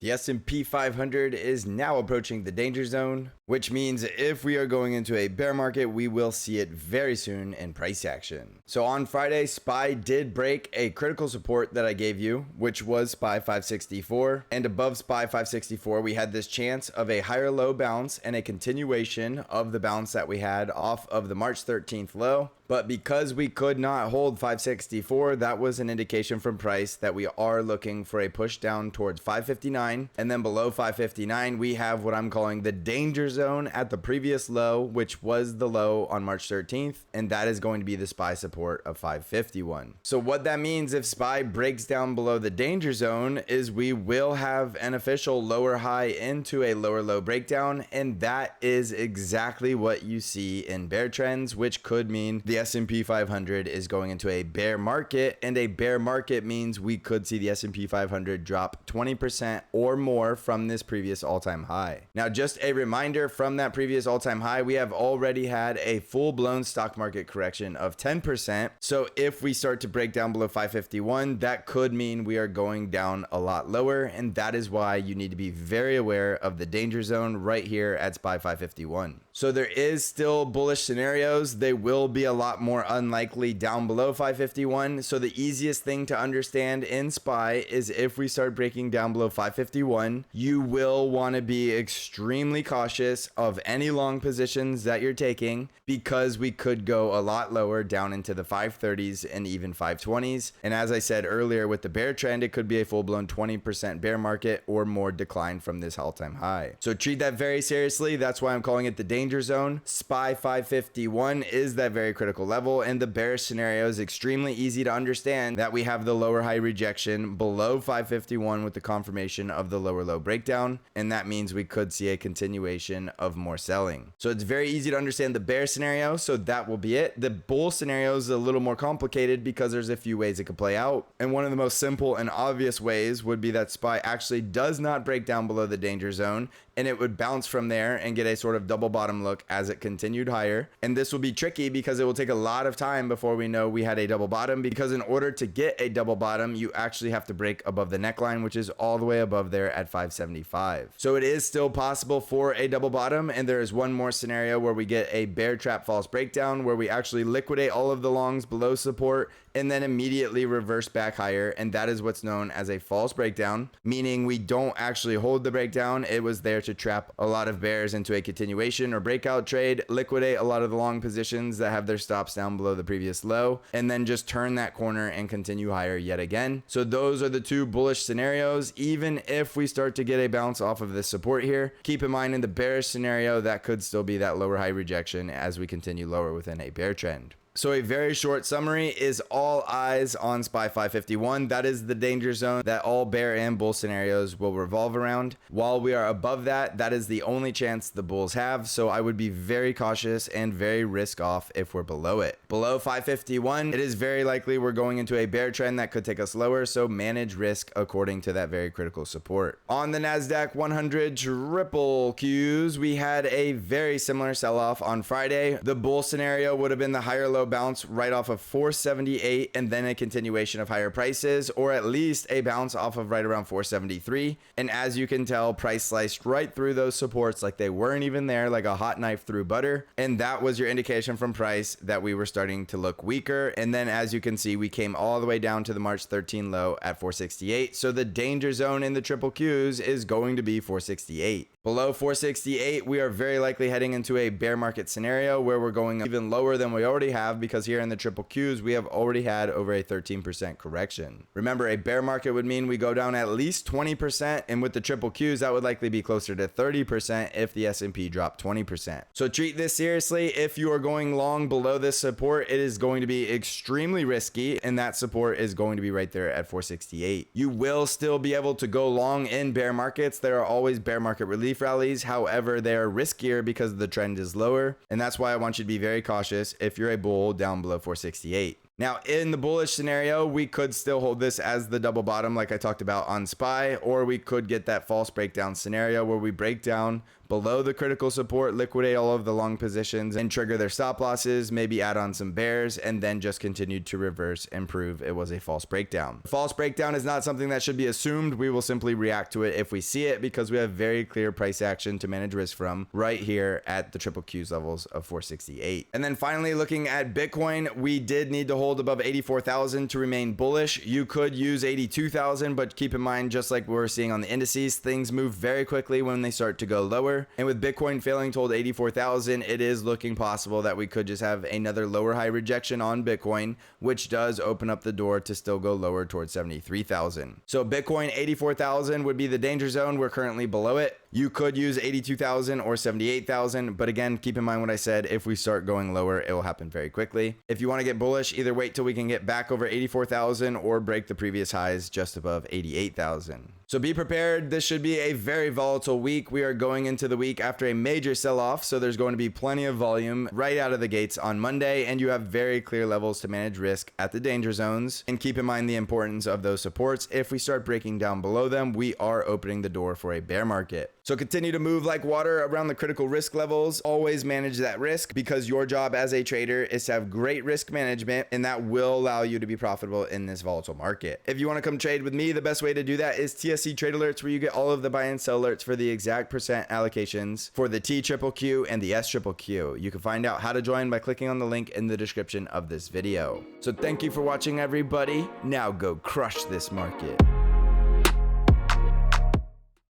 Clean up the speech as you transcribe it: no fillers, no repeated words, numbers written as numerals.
The S&P 500 is now approaching the danger zone, which means if we are going into a bear market, we will see it very soon in price action. So on Friday, SPY did break a critical support that I gave you, which was SPY 564. And above SPY 564, we had this chance of a higher low bounce and a continuation of the bounce that we had off of the March 13th low. But because we could not hold 564, that was an indication from price that we are looking for a push down towards 559. And then below 559, we have what I'm calling the danger zone at the previous low, which was the low on March 13th. And that is going to be the SPY support of 551. So what that means if SPY breaks down below the danger zone is we will have an official lower high into a lower low breakdown. And that is exactly what you see in bear trends, which could mean the S&P 500 is going into a bear market, and a bear market means we could see the S&P 500 drop 20% or more from this previous all-time high. Now, just a reminder, from that previous all-time high, we have already had a full-blown stock market correction of 10%. So if we start to break down below 551, that could mean we are going down a lot lower, and that is why you need to be very aware of the danger zone right here at SPY 551. So there is still bullish scenarios. They will be a lot more unlikely down below 551. So the easiest thing to understand in SPY is if we start breaking down below 551, you will want to be extremely cautious of any long positions that you're taking, because we could go a lot lower down into the 530s and even 520s. And as I said earlier, with the bear trend, it could be a full-blown 20% bear market or more decline from this all-time high. So treat that very seriously. That's why I'm calling it the danger zone. SPY 551 is that very critical level, and the bearish scenario is extremely easy to understand that we have the lower high rejection below 551 with the confirmation of the lower low breakdown, and that means we could see a continuation of more selling. So it's very easy to understand the bear scenario, so that will be it. The bull scenario is a little more complicated because there's a few ways it could play out, and one of the most simple and obvious ways would be that SPY actually does not break down below the danger zone, and it would bounce from there and get a sort of double bottom look as it continued higher. And this will be tricky because it will take a lot of time before we know we had a double bottom, because in order to get a double bottom, you actually have to break above the neckline, which is all the way above there at 575. So it is still possible for a double bottom, and there is one more scenario where we get a bear trap false breakdown where we actually liquidate all of the longs below support and then immediately reverse back higher, and that is what's known as a false breakdown, meaning we don't actually hold the breakdown. It was there to trap a lot of bears into a continuation or breakout trade, liquidate a lot of the long positions that have their stops down below the previous low, and then just turn that corner and continue higher yet again. So those are the two bullish scenarios. Even if we start to get a bounce off of this support here, keep in mind in the bearish scenario, that could still be that lower high rejection as we continue lower within a bear trend. So a very short summary is all eyes on SPY 551. That is the danger zone that all bear and bull scenarios will revolve around. While we are above that, that is the only chance the bulls have. So I would be very cautious and very risk off if we're below it. Below 551, it is very likely we're going into a bear trend that could take us lower. So manage risk according to that very critical support. On the NASDAQ 100 triple Qs, we had a very similar sell-off on Friday. The bull scenario would have been the higher low bounce right off of 478 and then a continuation of higher prices, or at least a bounce off of right around 473. And as you can tell, price sliced right through those supports like they weren't even there, like a hot knife through butter. And that was your indication from price that we were starting to look weaker. And then as you can see, we came all the way down to the March 13 low at 468. So the danger zone in the triple Qs is going to be 468. Below 468, we are very likely heading into a bear market scenario where we're going even lower than we already have, because here in the triple Qs, we have already had over a 13% correction. Remember, a bear market would mean we go down at least 20%, and with the triple Qs, that would likely be closer to 30% if the S&P dropped 20%. So treat this seriously. If you are going long below this support, it is going to be extremely risky, and that support is going to be right there at 468. You will still be able to go long in bear markets. There are always bear market relief rallies. However, they are riskier because the trend is lower, and that's why I want you to be very cautious if you're a bull down below 468. Now, in the bullish scenario, we could still hold this as the double bottom like I talked about on SPY, or we could get that false breakdown scenario where we break down below the critical support, liquidate all of the long positions and trigger their stop losses, maybe add on some bears, and then just continued to reverse and prove it was a false breakdown. False breakdown is not something that should be assumed. We will simply react to it if we see it, because we have very clear price action to manage risk from right here at the triple Q's levels of 468. And then finally, looking at Bitcoin, we did need to hold above 84,000 to remain bullish. You could use 82,000, but keep in mind, just like we're seeing on the indices, things move very quickly when they start to go lower. And with Bitcoin failing to hold 84,000, it is looking possible that we could just have another lower high rejection on Bitcoin, which does open up the door to still go lower towards 73,000. So Bitcoin 84,000 would be the danger zone. We're currently below it. You could use 82,000 or 78,000, but again, keep in mind what I said. If we start going lower, it will happen very quickly. If you want to get bullish, either wait till we can get back over 84,000 or break the previous highs just above 88,000. So be prepared. This should be a very volatile week. We are going into the week after a major sell-off, so there's going to be plenty of volume right out of the gates on Monday, and you have very clear levels to manage risk at the danger zones. And keep in mind the importance of those supports. If we start breaking down below them, we are opening the door for a bear market. So continue to move like water around the critical risk levels. Always manage that risk, because your job as a trader is to have great risk management, and that will allow you to be profitable in this volatile market. If you want to come trade with me, the best way to do that is TSC Trade Alerts, where you get all of the buy and sell alerts for the exact percent allocations for the TQQQ and the SQQQ. You can find out how to join by clicking on the link in the description of this video. So thank you for watching, everybody. Now go crush this market.